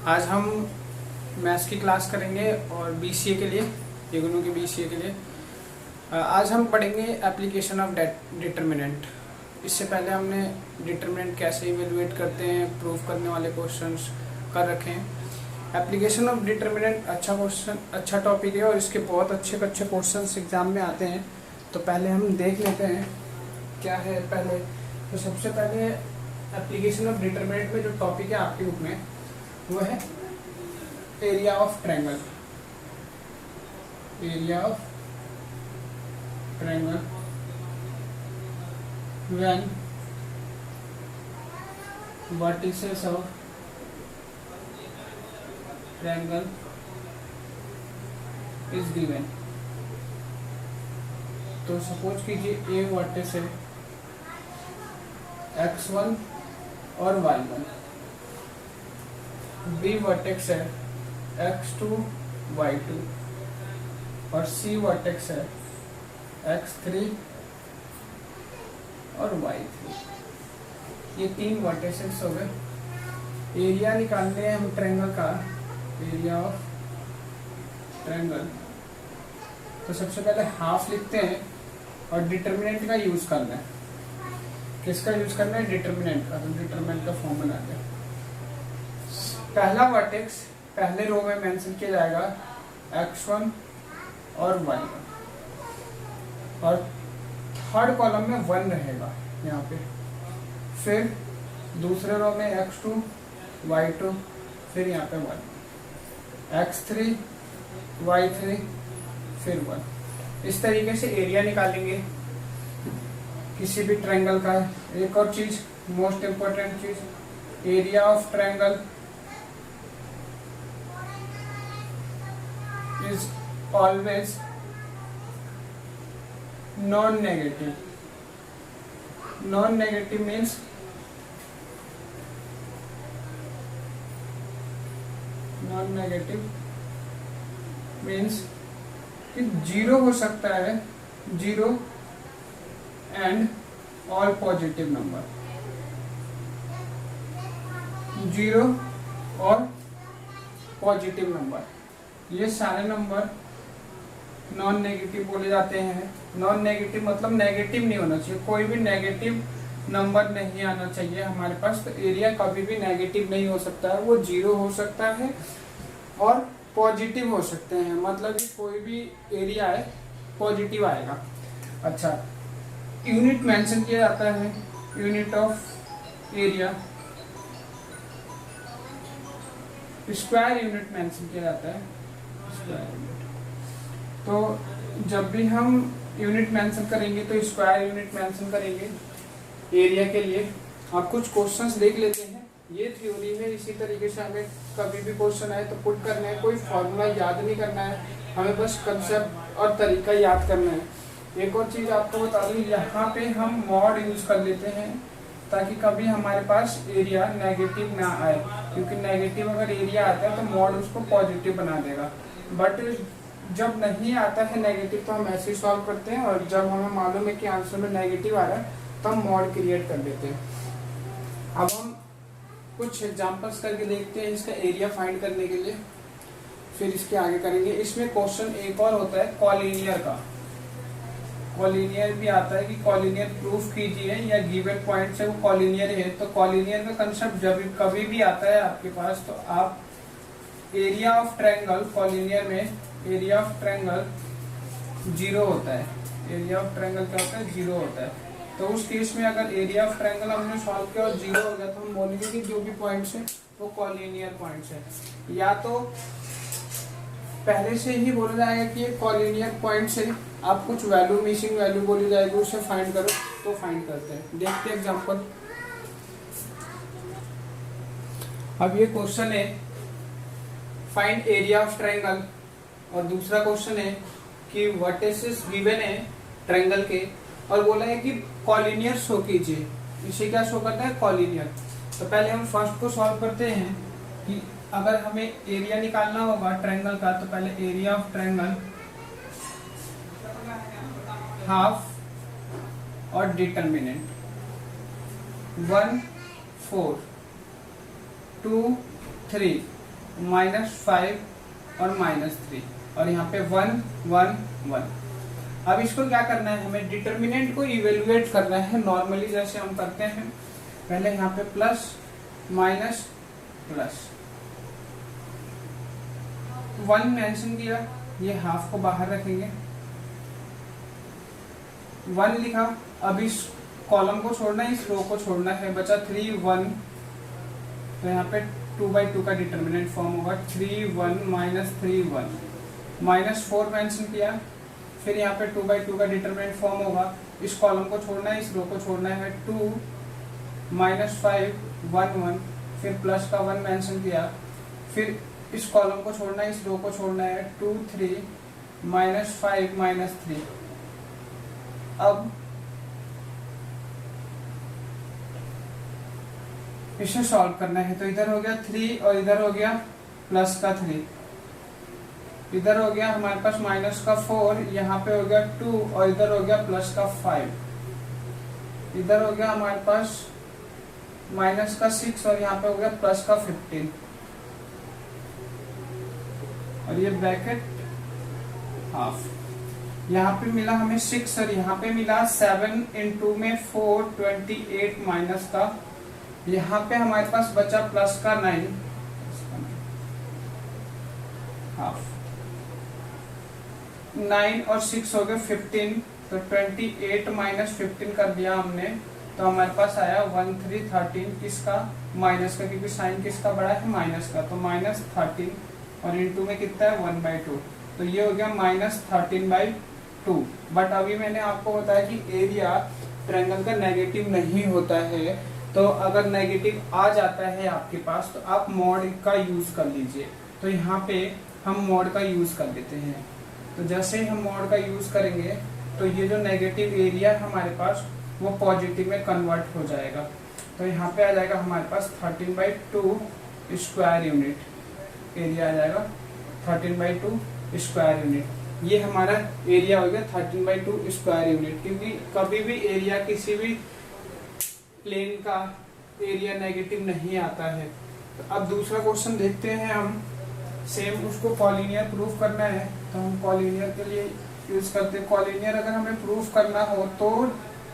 आज हम मैथ्स की क्लास करेंगे और बीसीए के लिए, इग्नू के बीसीए के लिए। आज हम पढ़ेंगे एप्लीकेशन ऑफ डिटरमिनेंट। इससे पहले हमने डिटरमिनेंट कैसे इवेलुएट करते हैं, प्रूव करने वाले क्वेश्चंस कर रखे हैं। एप्लीकेशन ऑफ डिटरमिनेंट अच्छा क्वेश्चन, अच्छा टॉपिक है और इसके बहुत अच्छे अच्छे क्वेश्चंस एग्जाम में आते हैं। तो पहले हम देख लेते हैं क्या है। पहले तो सबसे पहले एप्लीकेशन ऑफ डिटरमिनेंट में जो टॉपिक है आपके बुक में वो है area of triangle. Area of triangle when vertices of triangle is given. तो सपोज कीजिए ए वर्टेक्स है x1 और y1, बी वर्टेक्स है x2 y2 और सी वर्टेक्स है x3 और y3। ये तीन वर्टेक्सेस हो गए। एरिया निकालने हैं हम ट्रायंगल का, एरिया ऑफ ट्रायंगल। तो सबसे पहले हाफ लिखते हैं और डिटरमिनेंट का यूज करना है। किसका यूज करना है? डिटरमिनेंट का। तो डिटरमिनेंट का फॉर्म बना दिया। पहला वर्टेक्स पहले रो में मेंशन किया जाएगा x1 और y1 और थर्ड कॉलम में 1 रहेगा यहाँ पे। फिर दूसरे रो में x2 y2, फिर यहाँ पे 1, x3 y3 फिर 1। इस तरीके से एरिया निकालेंगे किसी भी ट्रायंगल का। एक और चीज, मोस्ट इंपोर्टेंट चीज, area of triangle is always non-negative. Non-negative means कि जीरो हो सकता है, zero and all positive number, zero और पॉजिटिव नंबर, ये सारे नंबर नॉन नेगेटिव बोले जाते हैं। नॉन नेगेटिव मतलब नेगेटिव नहीं होना चाहिए, कोई भी नेगेटिव नंबर नहीं आना चाहिए हमारे पास। तो एरिया कभी भी नेगेटिव नहीं हो सकता है, वो जीरो हो सकता है और पॉजिटिव हो सकते हैं। मतलब कि कोई भी एरिया है पॉजिटिव आएगा। अच्छा, यूनिट मेंशन किया जाता है, unit of area square unit mention किया जाता है। तो जब भी हम यूनिट मेंशन करेंगे तो स्क्वायर यूनिट मेंशन करेंगे एरिया के लिए। आप कुछ क्वेश्चंस देख लेते हैं। ये थ्योरी है, इसी तरीके से हमें कभी भी क्वेश्चन आए तो पुट करना है। कोई फॉर्मूला याद नहीं करना है, हमें बस कंसेप्ट और तरीका याद करना है। एक और चीज आपको बता दूं, यहाँ पे हम मॉड यूज कर लेते हैं ताकि कभी हमारे पास एरिया नेगेटिव ना आए, क्योंकि नेगेटिव अगर एरिया आता है तो मॉड उसको पॉजिटिव बना देगा। बट जब नहीं आता है नेगेटिव तो हम ऐसे ही सॉल्व करते हैं, और जब हमें मालूम है कि आंसर में नेगेटिव आ रहा है तो हम मॉड क्रिएट कर देते हैं। अब हम कुछ एग्जांपल्स करके देखते हैं इसका एरिया फाइंड करने के लिए, फिर इसके आगे करेंगे। इसमें क्वेश्चन एक और होता है कॉलिनियर का। कॉलिनियर भी आता है कि कॉलिनियर प्रूफ कीजिए या गिवन पॉइंट से वो कॉलिनियर है। तो कॉलिनियर का कंसेप्ट जब कभी भी आता है आपके पास तो आप एरिया ऑफ ट्रायंगल, कॉलिनियर में एरिया ऑफ ट्रायंगल जीरो होता है। एरिया ऑफ ट्रायंगल क्या होता है? जीरो होता है। तो उस केस में अगर एरिया ऑफ ट्रायंगल हमने सॉल्व किया और जीरो हो गया तो हम बोलेंगे कि जो भी पॉइंट्स है वो कॉलिनियर पॉइंट्स है। या तो पहले से ही बोला जाएगा कि ये कॉलिनियर पॉइंट्स है, आप कुछ वैल्यू, मिसिंग वैल्यू बोली जाएगी, उसे फाइंड करो। तो फाइंड करते हैं, देखते हैं एग्जांपल। अब ये क्वेश्चन है फाइंड एरिया ऑफ ट्रायंगल, और दूसरा क्वेश्चन है कि वर्टिसेस गिवन है ट्रायंगल के और बोला है कि कॉलिनियर शो कीजिए। इसे क्या शो करता है? कॉलिनियर। तो पहले हम फर्स्ट को सॉल्व करते हैं कि अगर हमें एरिया निकालना होगा ट्रायंगल का, तो पहले एरिया ऑफ ट्रायंगल हाफ और डिटरमिनेंट 1 4 2 3 -5 और -3 और यहाँ पे 1 1 1। अब इसको क्या करना है, हमें डिटर्मिनेंट को इवेल्युएट करना है नॉर्मली जैसे हम करते हैं। पहले यहाँ पे प्लस माइनस प्लस 1 मेंशन किया, ये हाफ को बाहर रखेंगे, 1 लिखा। अब इस कॉलम को छोड़ना है, इस रो को छोड़ना है, बचा 3 1। तो यहाँ पे 2/2 का डिटर्मिनेंट फॉर्म होगा 3 1 -3 1। -4 मेंशन किया, फिर यहाँ पे 2/2 का डिटर्मिनेंट फॉर्म होगा। इस कॉलम को छोड़ना है, इस रो को छोड़ना है, 2 -5 1 1। फिर प्लस का 1 मेंशन किया, फिर इस कॉलम को छोड़ना है, इस रो को छोड़ना है, 2 3 -5 -3। अब इसे सॉल्व करना है, तो इधर हो गया 3 और इधर हो गया प्लस का 3, इधर हो गया हमारे पास माइनस का 4, यहाँ पे हो गया 2 और इधर हो गया प्लस का 5, इधर हो गया हमारे पास माइनस का 6 और यहाँ पे हो गया प्लस का 15 और ये ब्रैकेट हाफ। यहाँ पे मिला हमें 6 और यहाँ पे मिला 7 इन 2 में 4 28 माइनस का, यहाँ पे हमारे पास बचा प्लस का 9 हाफ। 9 और 6 हो गए 15, तो 28 माइनस 15 कर दिया हमने, तो हमारे पास आया 1 3 13 किसका, माइनस का, क्योंकि साइन किसका बड़ा है, माइनस का, तो -13 और इनटू में कितना है 1/2, तो ये हो गया -13/2। बट अभी मैंने आपको बताया कि एरिया ट्रायंगल का नेगेटिव नहीं होता है, तो अगर नेगेटिव आ जाता है आपके पास तो आप मॉड का यूज कर लीजिए। तो यहाँ पे हम मॉड का यूज कर लेते हैं, तो जैसे ही हम मॉड का यूज करेंगे तो ये जो नेगेटिव एरिया हमारे पास वो पॉजिटिव में कन्वर्ट हो जाएगा। तो यहाँ पे आ जाएगा हमारे पास 13/2 स्क्वायर यूनिट एरिया आ जाएगा, 13/2 स्क्वायर यूनिट। ये हमारा एरिया हो गया 13/2 स्क्वायर यूनिट, क्योंकि कभी भी एरिया किसी भी प्लेन का एरिया नेगेटिव नहीं आता है। तो अब दूसरा क्वेश्चन देखते हैं हम, सेम उसको कॉलिनियर प्रूफ करना है, तो हम कॉलिनियर के लिए यूज करते हैं। कॉलिनियर अगर हमें प्रूफ करना हो तो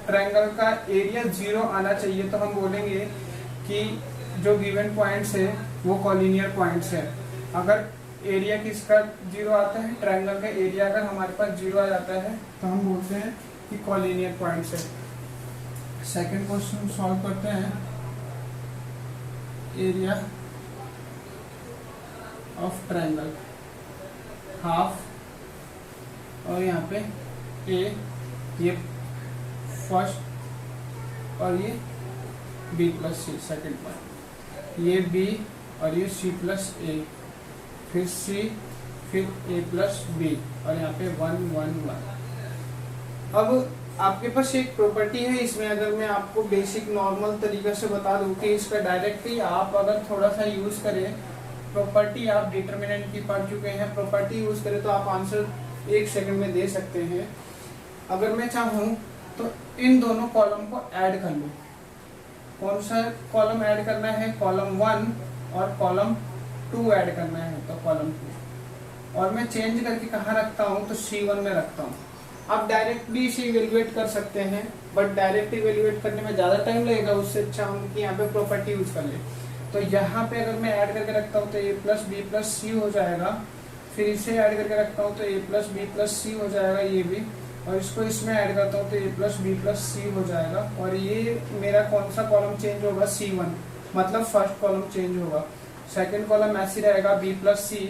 ट्रायंगल का एरिया 0 आना चाहिए, तो हम बोलेंगे कि जो गिवन पॉइंट्स है वो कॉलिनियर पॉइंट्स है। अगर एरिया किसका 0 आता है, ट्रायंगल का एरिया अगर हमारे पास 0 आ जाता है तो हम बोलते हैं कि कॉलिनियर पॉइंट्स है। सेकंड क्वेश्चन सॉल्व करते हैं, एरिया ऑफ ट्रायंगल हाफ, और यहाँ पे ए, ये फर्स्ट और ये बी प्लस सी सेकेंड पॉइंट, ये बी और ये सी प्लस ए, फिर सी, फिर ए प्लस बी और यहाँ पे 1 1 1। अब आपके पास एक प्रॉपर्टी है, इसमें अगर मैं आपको बेसिक नॉर्मल तरीके से बता दूं कि इसका डायरेक्टली आप अगर थोड़ा सा यूज करें, प्रॉपर्टी आप डिटर्मिनेंट की पढ़ चुके हैं, प्रॉपर्टी यूज करें तो आप आंसर 1 सेकंड में दे सकते हैं। अगर मैं चाहूँ तो इन दोनों कॉलम को ऐड कर लूँ। कौन सा कॉलम ऐड करना है, कॉलम 1 और कॉलम 2 ऐड करना है, तो कॉलम 2, और मैं चेंज करके कहाँ रखता हूँ, तो C1 में रखता हूँ। आप डायरेक्ट भी इसे इवेल्युएट कर सकते हैं, बट डायरेक्ट इवेल्युएट करने में ज़्यादा टाइम लगेगा, उससे अच्छा हम कि यहाँ पे प्रॉपर्टी यूज कर ले। तो यहाँ पे अगर मैं ऐड करके रखता हूँ तो a प्लस बी प्लस सी हो जाएगा, फिर इसे ऐड करके रखता हूँ तो a प्लस बी प्लस सी हो जाएगा ये भी, और इसको इसमें ऐड करता हूँ तो a प्लस बी प्लस सी हो जाएगा, और ये मेरा कौन सा कॉलम चेंज होगा, C1, मतलब फर्स्ट कॉलम चेंज होगा। सेकेंड कॉलम ऐसे रहेगा b प्लस सी,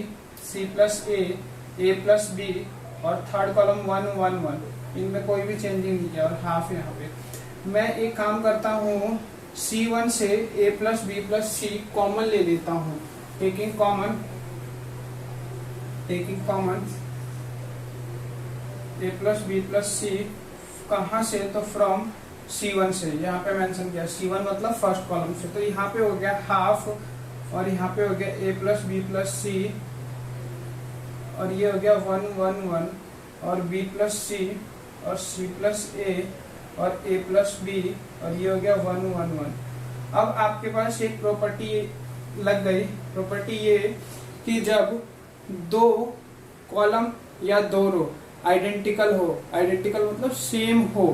सी प्लस ए प्लस बी, और थर्ड कॉलम 1 1 1, इनमें कोई भी चेंजिंग नहीं किया, और हाफ यहाँ पे। मैं एक काम करता हूँ, C1 से a plus B plus C common ले लेता हूँ, taking common a plus B plus C, कहाँ से, तो फ्रॉम C1 से, यहाँ पे मेंशन किया C1 मतलब फर्स्ट कॉलम से, तो यहाँ पे हो गया हाफ, और यहाँ पे हो गया a plus B plus C, और ये हो गया 1 1 1, और b प्लस सी, और c प्लस ए, और a प्लस बी, और ये हो गया 1 1 1। अब आपके पास एक प्रॉपर्टी लग गई, प्रॉपर्टी ये कि जब दो कॉलम या दो रो आइडेंटिकल हो, आइडेंटिकल मतलब सेम हो,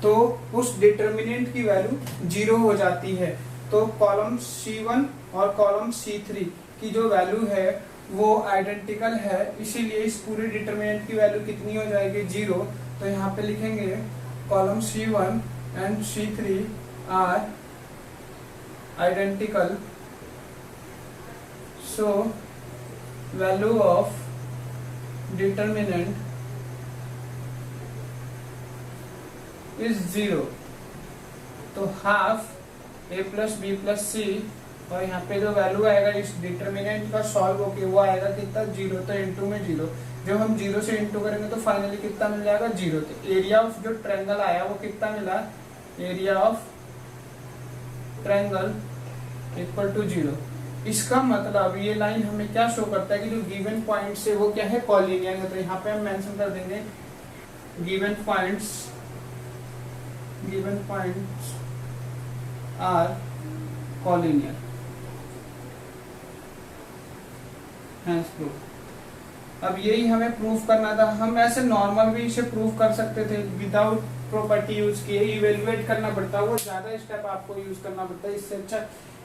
तो उस डिटर्मिनेंट की वैल्यू 0 हो जाती है। तो कॉलम C1 और कॉलम C3 की जो वैल्यू है वो आइडेंटिकल है, इसीलिए इस पूरे डिटर्मिनेंट की वैल्यू कितनी हो जाएगी 0। तो यहाँ पे लिखेंगे column C1 and C3 are identical, so value of determinant is 0। तो half a plus B plus C, और यहाँ पे जो वैल्यू आएगा इस डिटर्मिनेंट का सॉल्व होके वो आएगा कितना 0। तो इनटू में 0, जब हम 0 से इनटू करेंगे तो फाइनली कितना मिल जाएगा 0। तो एरिया ऑफ जो ट्रायंगल आया वो कितना मिला, area of triangle equal to 0। इसका मतलब ये लाइन हमें क्या शो करता है कि जो गिवन पॉइंट है वो क्या है, कॉलिनियर है। तो यहाँ पे हम मेंशन कर देंगे given points are collinear, hence proof. अब यही हमें प्रूफ करना था। हम ऐसे नॉर्मल भी इसे प्रूफ कर सकते थे विदाउट प्रॉपर्टी यूज किए, इवेल्युएट करना पड़ता है, वो ज्यादा स्टेप आपको यूज करना पड़ता है। इससे अच्छा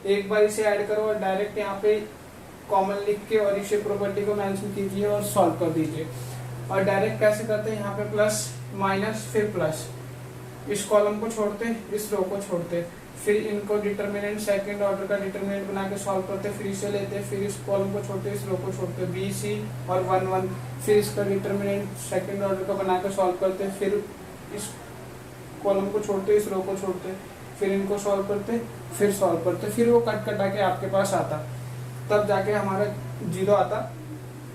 एक बार इसे ऐड करो और डायरेक्ट यहाँ पे कॉमन लिख के और इसे प्रॉपर्टी को मेंशन कीजिए और सॉल्व कर दीजिए। और डायरेक्ट कैसे करते हैं, यहाँ पे प्लस माइनस फिर प्लस, इस कॉलम को छोड़ते इस रो को छोड़ते, फिर इनको डिटर्मिनेंट सेकंड ऑर्डर का डिटर्मिनेंट बना के सॉल्व करते, फिर इसे लेते, फिर इस कॉलम को छोड़ते इस रो को छोड़ते, बी सी और 1 1, फिर इसका डिटर्मिनेंट सेकंड ऑर्डर का बना के सॉल्व करते, फिर इस कॉलम को छोड़ते इस रो को छोड़ते, फिर इनको सॉल्व करते, फिर सॉल्व करते, फिर वो कट कटा के आपके पास आता, तब जाके हमारा 0 आता,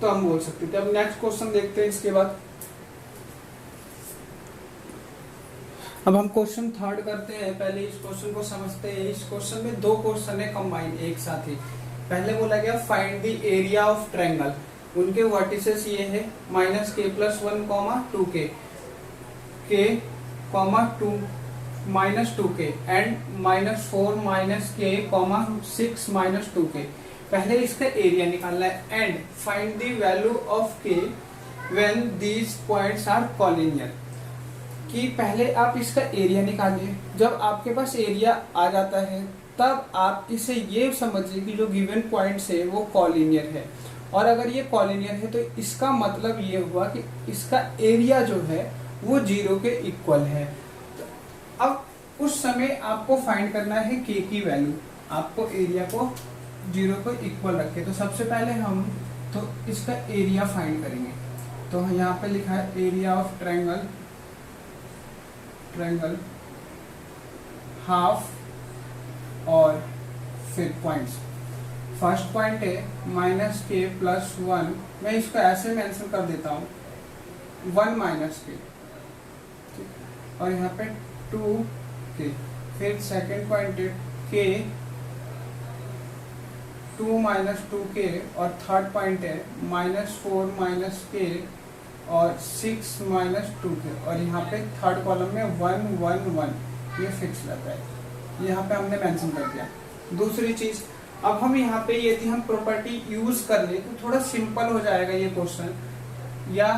तो हम बोल सकते थे। अब नेक्स्ट क्वेश्चन देखते हैं इसके बाद। अब हम क्वेश्चन थर्ड करते हैं। पहले इस क्वेश्चन को समझते हैं। इस क्वेश्चन में दो क्वेश्चन है कंबाइन एक साथ ही। पहले बोला गया find the area of triangle, उनके वर्टिसेस ये है -k+1, 2k, k, -2, -2k and -4, -k, 6, -2k। पहले इसका एरिया निकालना है and find the value of k when these points are collinear. कि पहले आप इसका एरिया निकालिए, जब आपके पास एरिया आ जाता है तब आप इसे ये समझिए कि जो गिवन पॉइंट्स है वो कॉलिनियर है। और अगर ये कॉलिनियर है तो इसका मतलब ये हुआ कि इसका एरिया जो है वो 0 के इक्वल है। तो अब उस समय आपको फाइंड करना है k की वैल्यू, आपको एरिया को 0 को इक्वल रखे। तो सबसे पहले हम तो इसका एरिया फाइंड करेंगे। तो यहाँ पे लिखा है एरिया ऑफ ट्रायंगल हाफ और फिर पॉइंट्स। फर्स्ट पॉइंट है -k+1, मैं इसको ऐसे मेंशन कर देता हूँ 1 -k, और यहाँ पे 2k। फिर सेकंड पॉइंट है k 2 -2k, और थर्ड पॉइंट है -4 -k और 6 -2k, और यहाँ पे थर्ड कॉलम में 1 1 1, ये फिक्स रहता है, यहाँ पे हमने मेंशन कर दिया। दूसरी चीज, अब हम यहाँ पे यदि हम प्रॉपर्टी यूज कर ले तो थोड़ा सिंपल हो जाएगा ये क्वेश्चन, या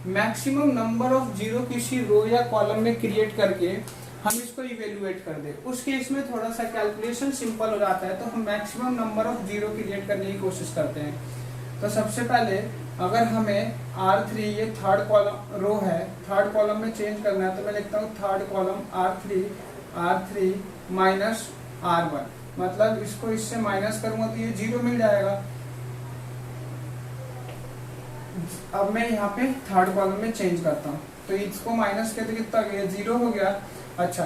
मैक्सिमम नंबर ऑफ 0 किसी रो या कॉलम में क्रिएट करके हम इसको इवेल्युएट कर दे। उस केस में थोड़ा सा कैलकुलेशन सिंपल हो जाता है, तो हम मैक्सिमम नंबर ऑफ 0 क्रिएट करने की कोशिश करते हैं। तो सबसे पहले अगर हमें R3, ये थर्ड कॉलम रो है, थर्ड कॉलम में चेंज करना है, तो मैं लिखता हूँ थर्ड कॉलम R3 -R1, मतलब इसको इससे माइनस करूंगा तो ये 0 मिल जाएगा। अब मैं यहाँ पे थर्ड कॉलम में चेंज करता हूँ, तो इसको माइनस के तो कितना गया 0 हो गया। अच्छा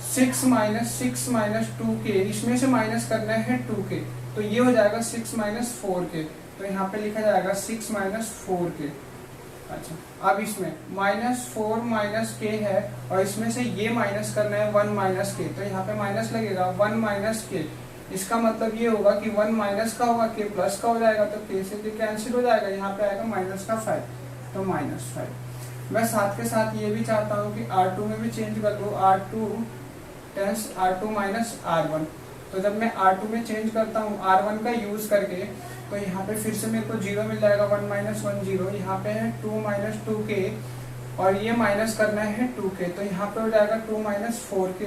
6 - 2k, इसमें से माइनस करना है 2k, तो ये हो जाएगा 6 - 4k, तो यहाँ पे लिखा जाएगा 6 - 4k। अच्छा अब इसमें -4 - k है, और इसमें से ये माइनस करना है 1 - k, तो यहाँ पे माइनस लगेगा 1 - k। इसका मतलब ये होगा कि 1 माइनस का होगा, k प्लस का हो जाएगा, तो k से k कैंसिल हो जाएगा, यहाँ पे आएगा -5, तो -5। मैं साथ के साथ ये भी चाहता हूँ कि R2 में भी चेंज कर लो, R2 - R1, तो जब मैं R2 में चेंज करता हूँ R1 का यूज करके, तो यहाँ पे फिर से मेरे को 0 मिल जाएगा, 1 माइनस 1 0, यहाँ पे है 2 माइनस 2k और ये माइनस करना है 2k, तो यहाँ पे हो जाएगा 2 माइनस 4k,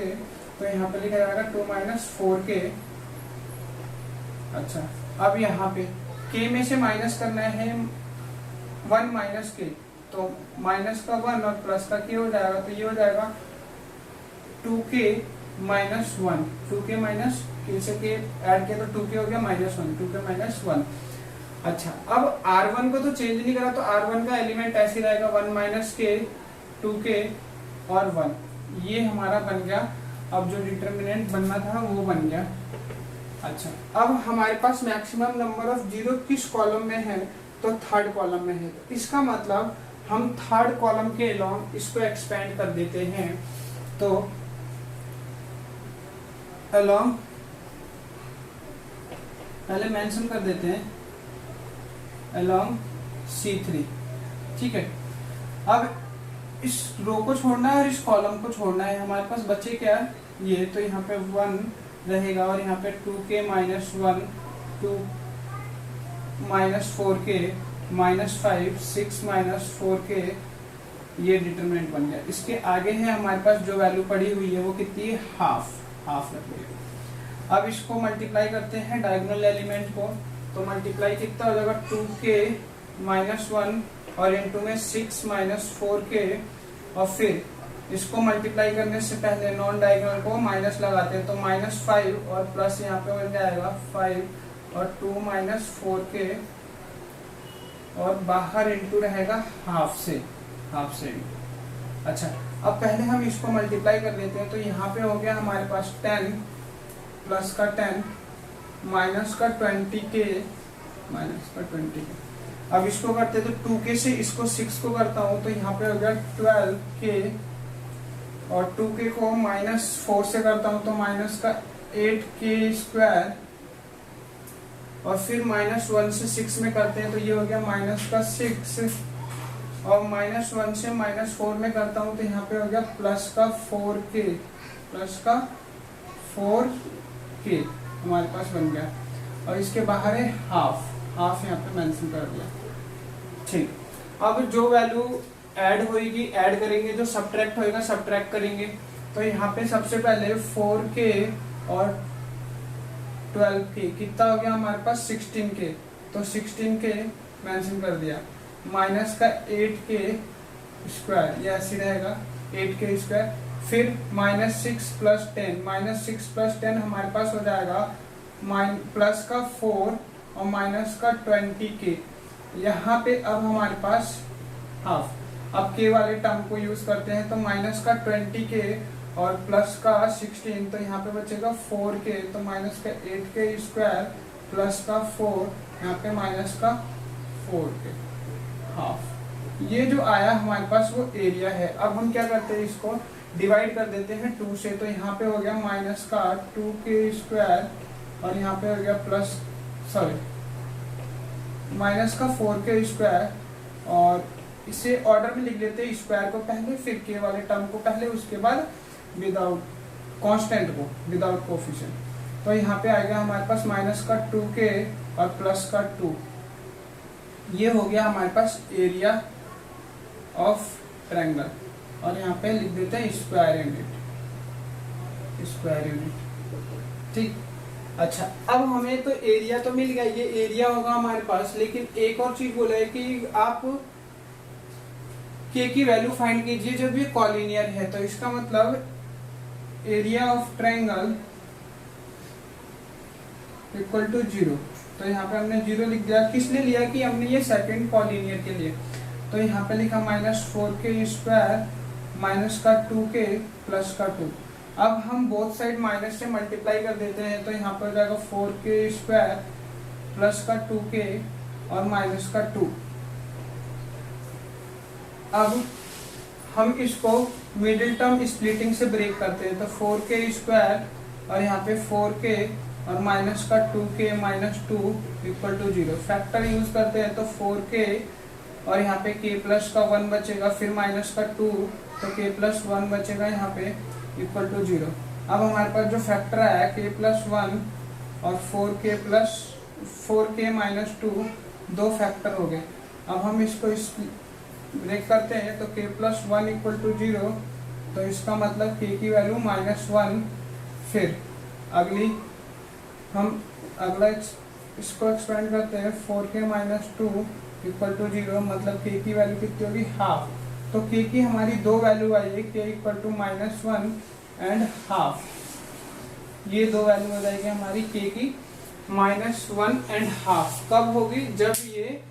तो यहाँ पे लिखा जाएगा 2 माइनस 4k। अच्छा, अब यहाँ पे k में से माइनस करना है 1 माइनस k, तो माइनस का 1 और प्लस का k हो जाएगा, तो ये हो जाएगा 2k minus 1, 2k minus k से k ऐड किया तो 2k हो गया माइनस 1, 2k माइनस 1। अच्छा, अब R1 को तो चेंज नहीं करा, तो R1 का एलिमेंट ऐसे रहेगा 1 माइनस k, 2k और 1, ये हमारा बन गया। अब जो डिटर्मिनेंट बनना था वो बन गया। अच्छा, अब हमारे पास मैक्सिमम नंबर ऑफ जीरो किस कॉलम में है, तो थर्ड कॉलम में है। तो इसका मतलब हम थर्ड कॉलम के अलोंग इसको एक्सपेंड कर देते हैं, तो अलोंग पहले मेंशन कर देते हैं अलोंग C3, ठीक है। अब इस रो को छोड़ना है और इस कॉलम को छोड़ना है, हमारे पास बचे क्या ये, तो यहाँ पे 1 रहेगा और यहाँ पे 2k minus 1, 2 minus 4k minus 5, 6 minus 4k, ये डिटरमिनेंट बन गया। इसके आगे है हमारे पास जो वैल्यू पड़ी हुई है वो कितनी है, हाफ रख लिया। अब इसको मल्टीप्लाई करते हैं डायगोनल एलिमेंट को, तो मल्टीप्लाई कितना हो जाएगा 2k माइनस 1 और इनटू में 6 माइनस 4k, और फिर इसको मल्टीप्लाई करने से पहले नॉन डायगोनल को माइनस लगाते हैं, तो माइनस 5 और प्लस यहाँ पे बन जाएगा 5 और 2 माइनस 4k और बाहर इनटू रहेगा हाफ से। अच्छा, अब पहले हम इसको मल्टीप्लाई कर लेते हैं, तो यहाँ पे हो गया हमारे पास 10 प्लस का 10 माइनस का 20k माइनस का 20k। अब इसको करते तो 2k से इसको 6 को करता हूँ, तो यहाँ पे हो गया 12k और 2k को माइनस 4 से करता हूँ तो माइनस का 8k स्क्वायर, और फिर माइनस 1 से 6 में करते हैं तो ये हो गया माइनस का 6, और माइनस 1 से माइनस 4 में करता हूँ तो यहाँ पे हो गया प्लस का 4k हमारे पास बन गया, और इसके बाहर है हाफ यहाँ पे मेंशन कर दिया। ठीक, अब जो वैल्यू ऐड होगी ऐड करेंगे, जो सब्ट्रैक्ट होएगा सब्ट्रैक्ट करेंगे। तो यहाँ पे सबसे पहले 4k और 12k कितना हो गया हमारे पास 16k, तो 16k मेंशन कर दिया, माइनस का 8k स्क्वायर, ये ऐसे रहेगा 8k स्क्वायर, फिर माइनस 6 प्लस 10, माइनस 6 प्लस 10 हमारे पास हो जाएगा प्लस का 4 और माइनस का 20k। यहाँ पे अब हमारे पास हाफ, अब k वाले टर्म को यूज करते हैं, तो माइनस का 20k और प्लस का 16, तो यहाँ पे बचेगा 4k, तो माइनस का 8k स्क्वायर प्लस का 4, यहाँ पे माइनस का 4k हाफ। ये जो आया हमारे पास वो एरिया है। अब हम क्या करते हैं, इसको डिवाइड कर देते हैं 2 से, तो यहाँ पे हो गया माइनस का 2k स्क्वायर और यहाँ पे हो गया माइनस का 4k स्क्वायर, और इसे ऑर्डर में लिख लेते हैं, स्क्वायर को पहले फिर k वाले टर्म को पहले, उसके बाद विदाउट कांस्टेंट को विदाउट कोफिशिएंट। तो यहाँ पे आ गया हमारे पास माइनस का 2k और प्लस का 2, ये हो गया हमारे पास एरिया ऑफ ट्रायंगल, और यहाँ पे लिख देते हैं स्क्वायर यूनिट। ठीक, अच्छा, अब हमें तो एरिया तो मिल गया, ये एरिया होगा हमारे पास, लेकिन एक और चीज बोला है कि आप k की वैल्यू फाइंड कीजिए जब ये कॉलिनियर है। तो इसका मतलब area of triangle equal to 0, तो यहाँ पे हमने 0 लिख दिया, किस लिए लिया कि हमने ये सेकंड कॉलिनियर के लिए। तो यहाँ पे लिखा माइनस 4k स्क्वायर माइनस का 2k प्लस का 2। अब हम बोथ साइड माइनस से मल्टीप्लाई कर देते हैं, तो यहाँ पर हो जाएगा 4k स्क्वायर प्लस का 2k और माइनस का 2। अब हम इसको मिडिल टर्म स्प्लिटिंग से ब्रेक करते हैं, तो 4k स्क्वायर और यहाँ पे 4k और माइनस का 2k minus 2 equal to 0। Factor use करते हैं, तो 4k और यहाँ पे k प्लस का 1 बचेगा, फिर माइनस का 2, तो k प्लस 1 बचेगा यहाँ पे इक्वल टू 0। अब हमारे पास जो फैक्टर आया k+1 और 4k माइनस 2 दो फैक्टर हो गए। अब हम इसको ब्रेक करते हैं तो k+1 इक्वल टू 0, तो इसका मतलब k की वैल्यू -1। फिर अगला इसको एक्सपेंड करते हैं 4k माइनस 2 इक्वल टू 0, मतलब k की वैल्यू कितनी होगी, हाफ। तो k की हमारी दो वैल्यू आई है, k equal to -1 and half. ये दो वैल्यू हो जाएगी हमारी k की -1 एंड हाफ। कब होगी, जब ये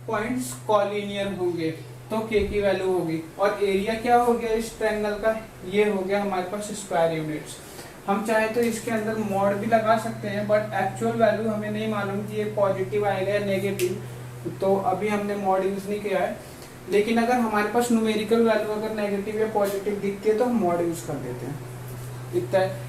पॉइंट्स कॉलिनियर होंगे तो k की वैल्यू होगी। और एरिया क्या हो गया इस ट्रायंगल का, ये हो गया हमारे पास स्क्वायर यूनिट्स। हम चाहे तो इसके अंदर मॉड भी लगा सकते हैं, बट एक्चुअल वैल्यू हमें नहीं मालूम कि ये पॉजिटिव आएगा या नेगेटिव, तो अभी हमने मॉड यूज नहीं किया है। लेकिन अगर हमारे पास न्यूमेरिकल वैल्यू अगर नेगेटिव या पॉजिटिव दिखती है तो हम मॉड यूज कर देते हैं। इतना है।